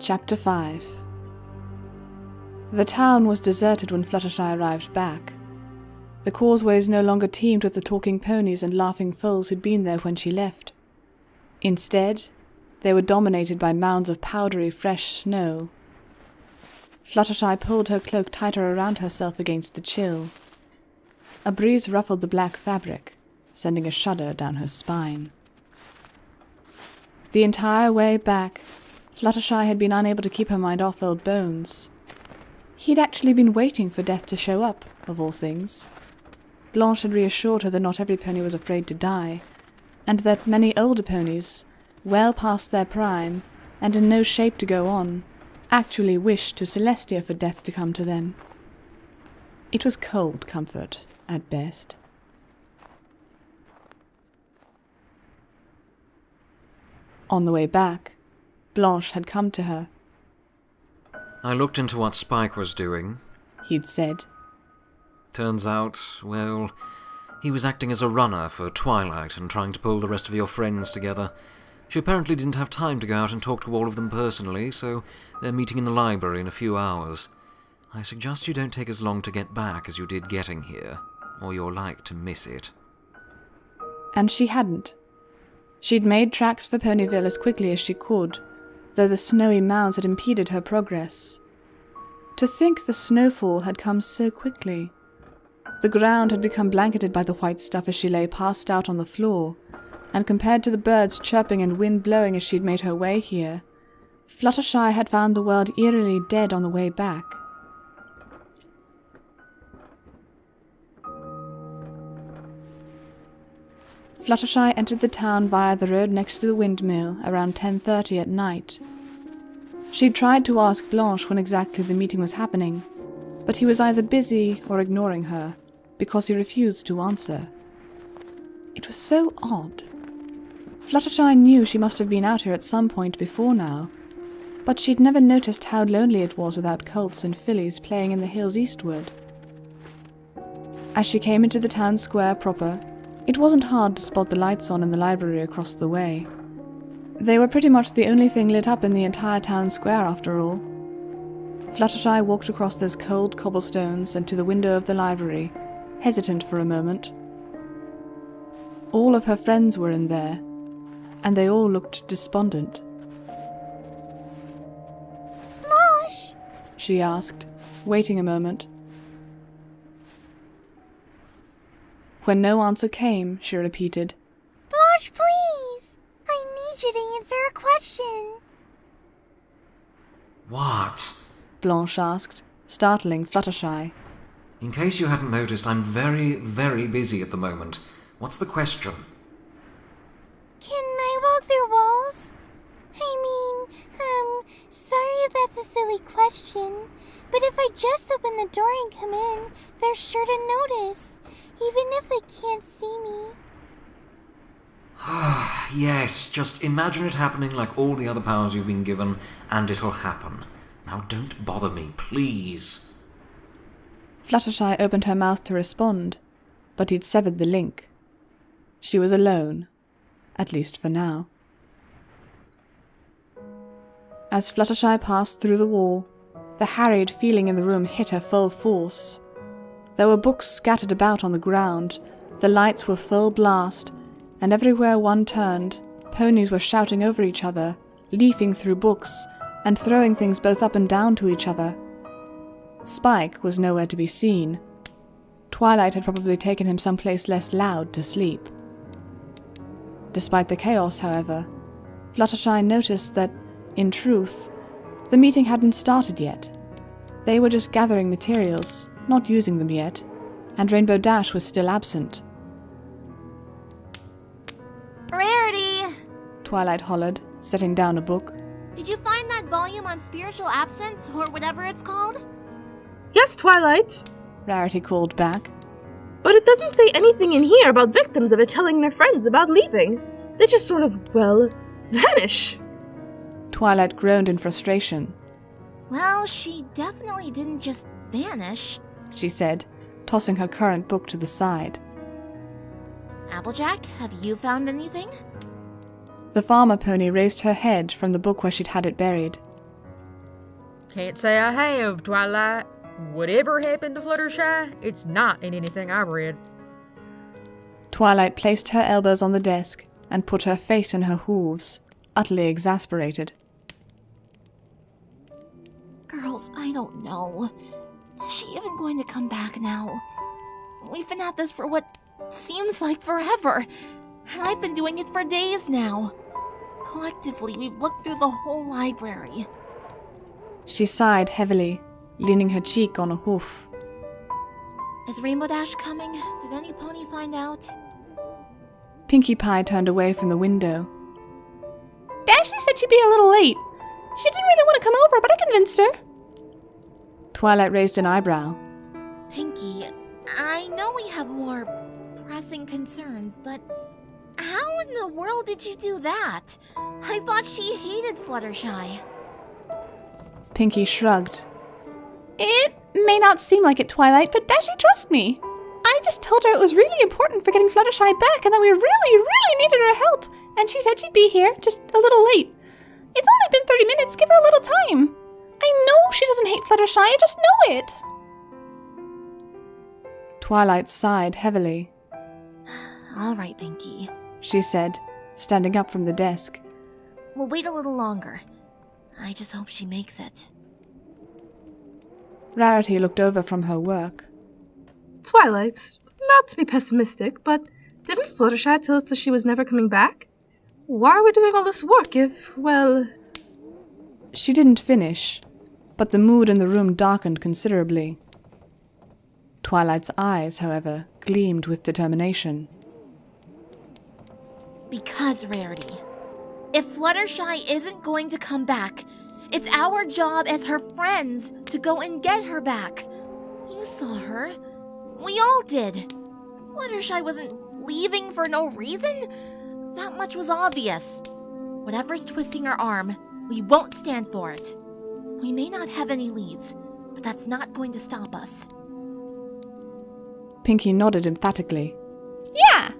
Chapter 5. The town was deserted when Fluttershy arrived back. The causeways no longer teemed with the talking ponies and laughing foals who'd been there when she left. Instead, they were dominated by mounds of powdery, fresh snow. Fluttershy pulled her cloak tighter around herself against the chill. A breeze ruffled the black fabric, sending a shudder down her spine. The entire way back, Fluttershy had been unable to keep her mind off old Bones. He'd actually been waiting for death to show up, of all things. Blanche had reassured her that not every pony was afraid to die, and that many older ponies, well past their prime, and in no shape to go on, actually wished to Celestia for death to come to them. It was cold comfort, at best. On the way back, Blanche had come to her. I looked into what Spike was doing, He'd said. Turns out, well, he was acting as a runner for Twilight and trying to pull the rest of your friends together. She apparently didn't have time to go out and talk to all of them personally, so they're meeting in the library in a few hours. I suggest you don't take as long to get back as you did getting here, or you're like to miss it. And she hadn't. She'd made tracks for Ponyville as quickly as she could, though the snowy mounds had impeded her progress. To think the snowfall had come so quickly. The ground had become blanketed by the white stuff as she lay passed out on the floor, and compared to the birds chirping and wind blowing as she'd made her way here, Fluttershy had found the world eerily dead on the way back. Fluttershy entered the town via the road next to the windmill around 10:30 at night. She'd tried to ask Blanche when exactly the meeting was happening, but he was either busy or ignoring her, because he refused to answer. It was so odd. Fluttershy knew she must have been out here at some point before now, but she'd never noticed how lonely it was without colts and fillies playing in the hills eastward. As she came into the town square proper, it wasn't hard to spot the lights on in the library across the way. They were pretty much the only thing lit up in the entire town square, after all. Fluttershy walked across those cold cobblestones and to the window of the library, hesitant for a moment. All of her friends were in there, and they all looked despondent. Blanche! She asked, waiting a moment. When no answer came, she repeated, Blanche, please! I need you to answer a question. What? Blanche asked, startling Fluttershy. In case you hadn't noticed, I'm very, very busy at the moment. What's the question? Can I walk through walls? Sorry if that's a silly question, but if I just open the door and come in, they're sure to notice, even if they can't see me. Yes, just imagine it happening like all the other powers you've been given, and it'll happen. Now don't bother me, please. Fluttershy opened her mouth to respond, but he'd severed the link. She was alone, at least for now. As Fluttershy passed through the wall, the harried feeling in the room hit her full force. There were books scattered about on the ground, the lights were full blast, and everywhere one turned, ponies were shouting over each other, leafing through books, and throwing things both up and down to each other. Spike was nowhere to be seen. Twilight had probably taken him someplace less loud to sleep. Despite the chaos, however, Fluttershy noticed that, in truth, the meeting hadn't started yet. They were just gathering materials, not using them yet, and Rainbow Dash was still absent. Rarity! Twilight hollered, setting down a book. Did you find that volume on spiritual absence, or whatever it's called? Yes, Twilight, Rarity called back. but it doesn't say anything in here about victims of it telling their friends about leaving. They just sort of, vanish. Twilight groaned in frustration. Well, she definitely didn't just vanish, she said, tossing her current book to the side. Applejack, have you found anything? The farmer pony raised her head from the book where she'd had it buried. Can't say I have, Twilight. Whatever happened to Fluttershy, it's not in anything I've read. Twilight placed her elbows on the desk and put her face in her hooves, utterly exasperated. Girls, I don't know. Is she even going to come back now? We've been at this for what seems like forever, and I've been doing it for days now. Collectively, we've looked through the whole library. She sighed heavily, leaning her cheek on a hoof. Is Rainbow Dash coming? Did any pony find out? Pinkie Pie turned away from the window. Dashy said she'd be a little late. She didn't really want to come over, but I convinced her. Twilight raised an eyebrow. Pinkie, I know we have more pressing concerns, but how in the world did you do that? I thought she hated Fluttershy. Pinkie shrugged. It may not seem like it, Twilight, but Dashy trusts me. I just told her it was really important for getting Fluttershy back and that we really needed her help. And she said she'd be here, just a little late. It's only been 30 minutes, give her a little time. I know she doesn't hate Fluttershy, I just know it. Twilight sighed heavily. All right, Pinkie, she said, standing up from the desk. We'll wait a little longer. I just hope she makes it. Rarity looked over from her work. Twilight, not to be pessimistic, but didn't Fluttershy tell us that she was never coming back? Why are we doing all this work if, well... She didn't finish, but the mood in the room darkened considerably. Twilight's eyes, however, gleamed with determination. Because, Rarity, if Fluttershy isn't going to come back, it's our job as her friends to go and get her back. You saw her. We all did. Fluttershy wasn't leaving for no reason. That much was obvious. Whatever's twisting her arm, we won't stand for it. We may not have any leads, but that's not going to stop us. Pinkie nodded emphatically. Yeah!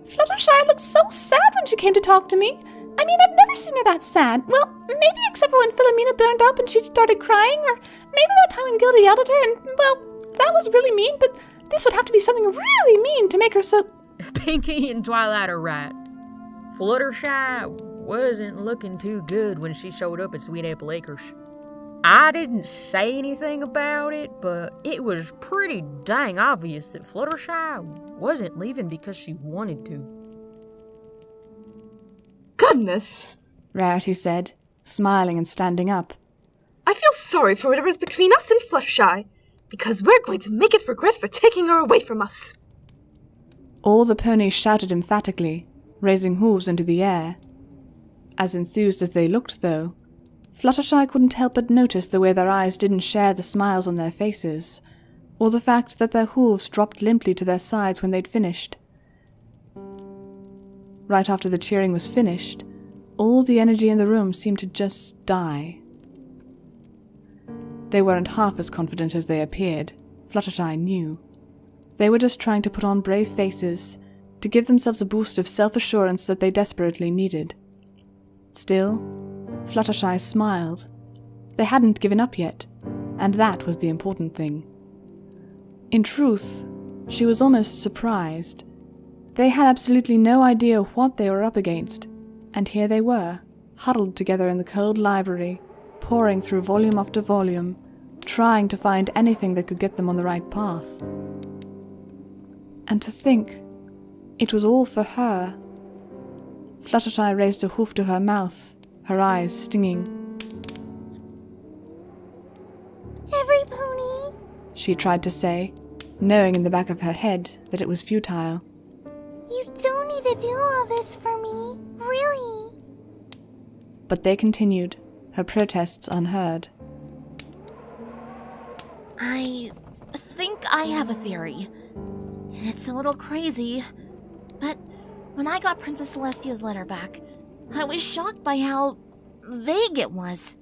Fluttershy looked so sad when she came to talk to me. I mean, I've never seen her that sad. Well, maybe except for when Philomena burned up and she started crying, or maybe that time when Gilda yelled at her and, well, that was really mean, but this would have to be something really mean to make her so... Pinkie and Twilight are right. Fluttershy wasn't looking too good when she showed up at Sweet Apple Acres. I didn't say anything about it, but it was pretty dang obvious that Fluttershy wasn't leaving because she wanted to. Goodness! Rarity said, smiling and standing up. I feel sorry for whatever is between us and Fluttershy, because we're going to make it regret for taking her away from us. All the ponies shouted emphatically, raising hooves into the air. As enthused as they looked, though, Fluttershy couldn't help but notice the way their eyes didn't share the smiles on their faces, or the fact that their hooves dropped limply to their sides when they'd finished. Right after the cheering was finished, all the energy in the room seemed to just die. They weren't half as confident as they appeared, Fluttershy knew. They were just trying to put on brave faces, to give themselves a boost of self-assurance that they desperately needed. Still, Fluttershy smiled. They hadn't given up yet, and that was the important thing. In truth, she was almost surprised. They had absolutely no idea what they were up against, and here they were, huddled together in the cold library, poring through volume after volume, trying to find anything that could get them on the right path. And to think, it was all for her. Fluttershy raised a hoof to her mouth, her eyes stinging. Every pony. She tried to say, knowing in the back of her head that it was futile. You don't need to do all this for me, really. But they continued, her protests unheard. I think I have a theory. It's a little crazy, but when I got Princess Celestia's letter back, I was shocked by how vague it was.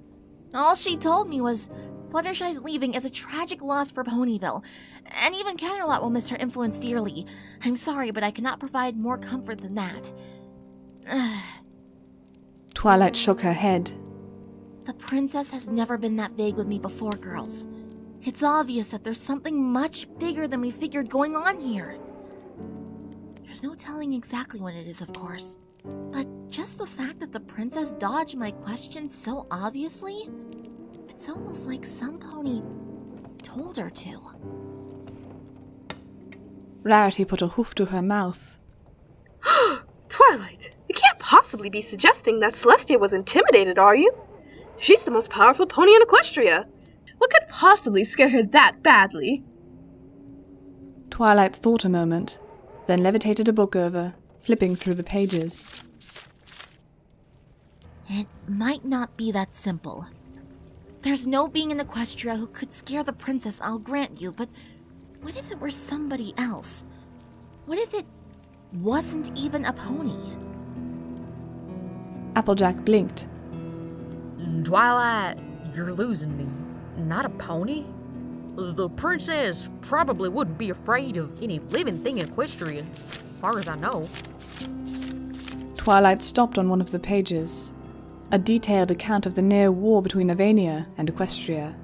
All she told me was Fluttershy's leaving is a tragic loss for Ponyville, and even Canterlot will miss her influence dearly. I'm sorry, but I cannot provide more comfort than that. Twilight shook her head. The princess has never been that vague with me before, girls. It's obvious that there's something much bigger than we figured going on here. There's no telling exactly what it is, of course. But just the fact that the princess dodged my questions so obviously, it's almost like some pony told her to. Rarity put a hoof to her mouth. Twilight, you can't possibly be suggesting that Celestia was intimidated, are you? She's the most powerful pony in Equestria. What could possibly scare her that badly? Twilight thought a moment, then levitated a book over, flipping through the pages. It might not be that simple. There's no being in Equestria who could scare the princess, I'll grant you, but what if it were somebody else? What if it wasn't even a pony? Applejack blinked. Twilight, you're losing me. Not a pony? The princess probably wouldn't be afraid of any living thing in Equestria, as far as I know. Twilight stopped on one of the pages. A detailed account of the near war between Avania and Equestria.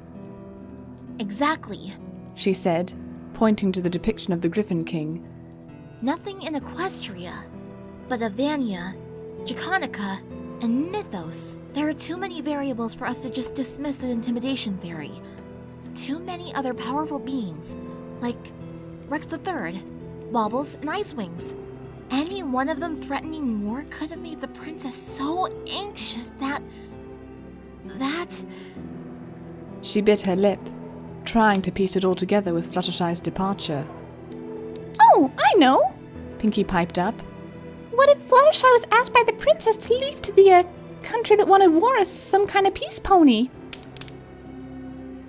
Exactly. She said, pointing to the depiction of the Griffin King. Nothing in Equestria, but Avania, Jaconica, and Mythos. There are too many variables for us to just dismiss the intimidation theory. Too many other powerful beings, like Rex III, Wobbles, and Icewings. Any one of them threatening war could have made the princess so anxious that... She bit her lip, trying to piece it all together with Fluttershy's departure. Oh, I know! Pinkie piped up. What if Fluttershy was asked by the princess to leave to the, country that wanted war as some kind of peace pony?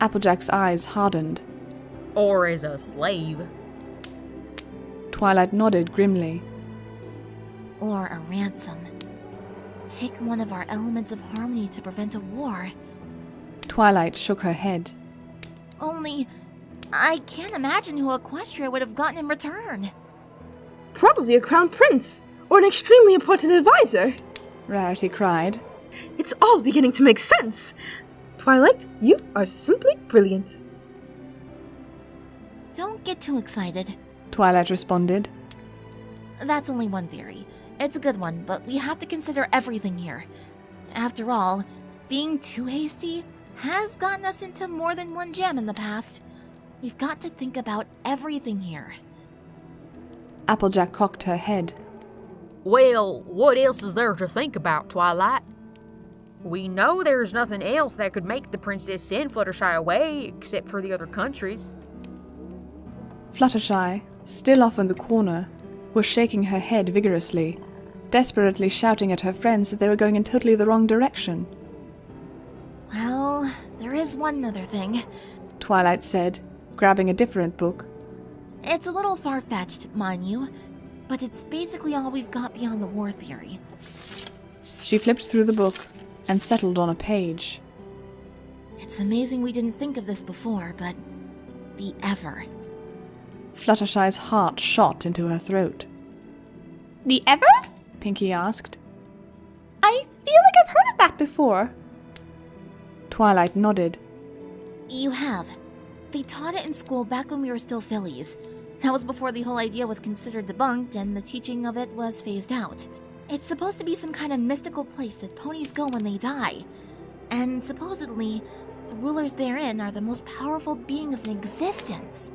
Applejack's eyes hardened. Or as a slave. Twilight nodded grimly. Or a ransom. Take one of our elements of harmony to prevent a war. Twilight shook her head. Only, I can't imagine who Equestria would have gotten in return. Probably a crown prince, or an extremely important advisor. Rarity cried. It's all beginning to make sense. Twilight, you are simply brilliant. Don't get too excited. Twilight responded. That's only one theory. It's a good one, but we have to consider everything here. After all, being too hasty has gotten us into more than one jam in the past. We've got to think about everything here. Applejack cocked her head. Well, what else is there to think about, Twilight? We know there's nothing else that could make the princess send Fluttershy away except for the other countries. Fluttershy, still off in the corner, was shaking her head vigorously, desperately shouting at her friends that they were going in totally the wrong direction. Well, there is one other thing. Twilight said, grabbing a different book. It's a little far-fetched, mind you, but it's basically all we've got beyond the war theory. She flipped through the book and settled on a page. It's amazing we didn't think of this before, but the Ever. Fluttershy's heart shot into her throat. The Ever? Pinkie asked. I feel like I've heard of that before. Twilight nodded. You have. They taught it in school back when we were still fillies. That was before the whole idea was considered debunked and the teaching of it was phased out. It's supposed to be some kind of mystical place that ponies go when they die. And supposedly, the rulers therein are the most powerful beings in existence.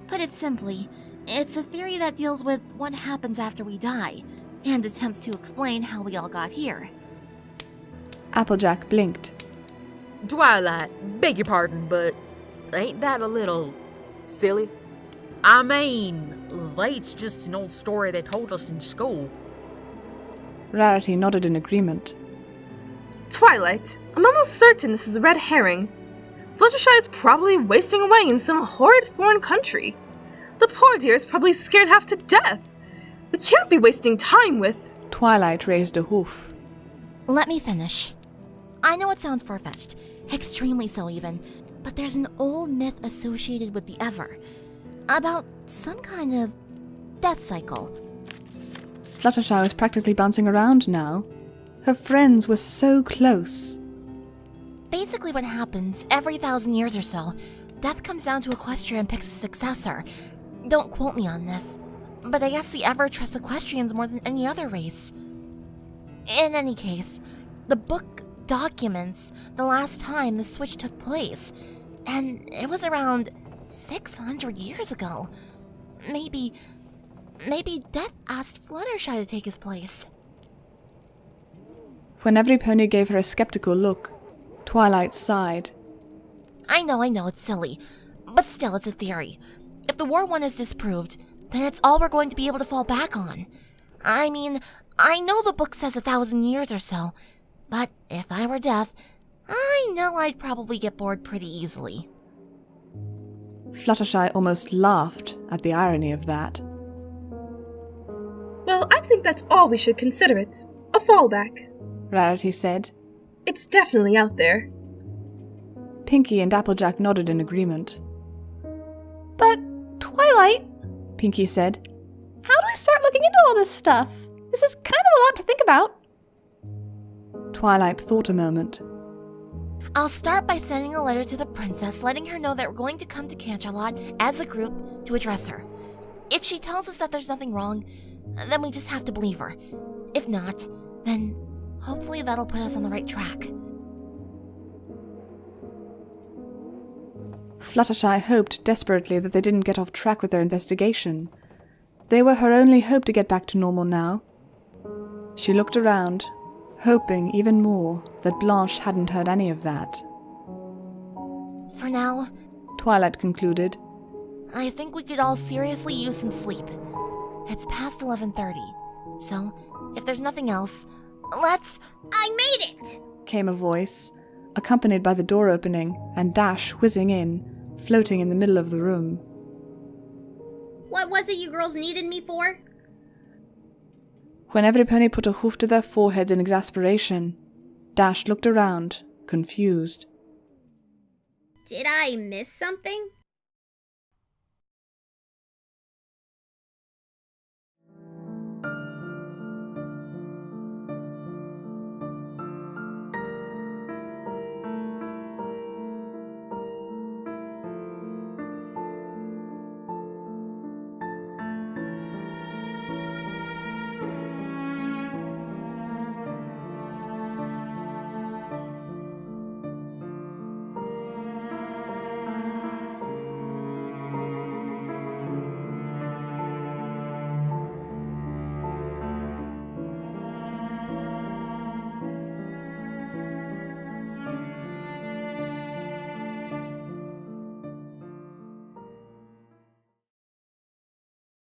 Put it simply, it's a theory that deals with what happens after we die, and attempts to explain how we all got here. Applejack blinked. Twilight, beg your pardon, but ain't that a little silly? I mean, it's just an old story they told us in school. Rarity nodded in agreement. Twilight, I'm almost certain this is a red herring. Fluttershy is probably wasting away in some horrid foreign country. The poor dear is probably scared half to death. We can't be wasting time with... Twilight raised a hoof. Let me finish. I know it sounds far-fetched, extremely so even, but there's an old myth associated with the Ever, about some kind of death cycle. Fluttershy was practically bouncing around now. Her friends were so close. Basically what happens, every 1,000 years or so, death comes down to Equestria and picks a successor. Don't quote me on this, but I guess the Ever trusts Equestrians more than any other race. In any case, the book documents the last time the switch took place, and it was around 600 years ago. Maybe Death asked Fluttershy to take his place. When every pony gave her a skeptical look, Twilight sighed. I know, it's silly, but still, it's a theory. If the War One is disproved, then it's all we're going to be able to fall back on. I mean, I know the book says 1,000 years or so, but if I were Death, I know I'd probably get bored pretty easily. Fluttershy almost laughed at the irony of that. Well, I think that's all we should consider it. A fallback. Rarity said. It's definitely out there. Pinkie and Applejack nodded in agreement. But, Twilight, Pinkie said, how do I start looking into all this stuff? This is kind of a lot to think about. Twilight thought a moment. I'll start by sending a letter to the princess letting her know that we're going to come to Canterlot as a group to address her. If she tells us that there's nothing wrong, then we just have to believe her. If not, then hopefully that'll put us on the right track. Fluttershy hoped desperately that they didn't get off track with their investigation. They were her only hope to get back to normal now. She looked around, hoping even more that Blanche hadn't heard any of that. For now, Twilight concluded, I think we could all seriously use some sleep. It's past 11:30, so if there's nothing else, let's... I made it! Came a voice, accompanied by the door opening and Dash whizzing in, floating in the middle of the room. What was it you girls needed me for? When every pony put a hoof to their foreheads in exasperation, Dash looked around, confused. Did I miss something?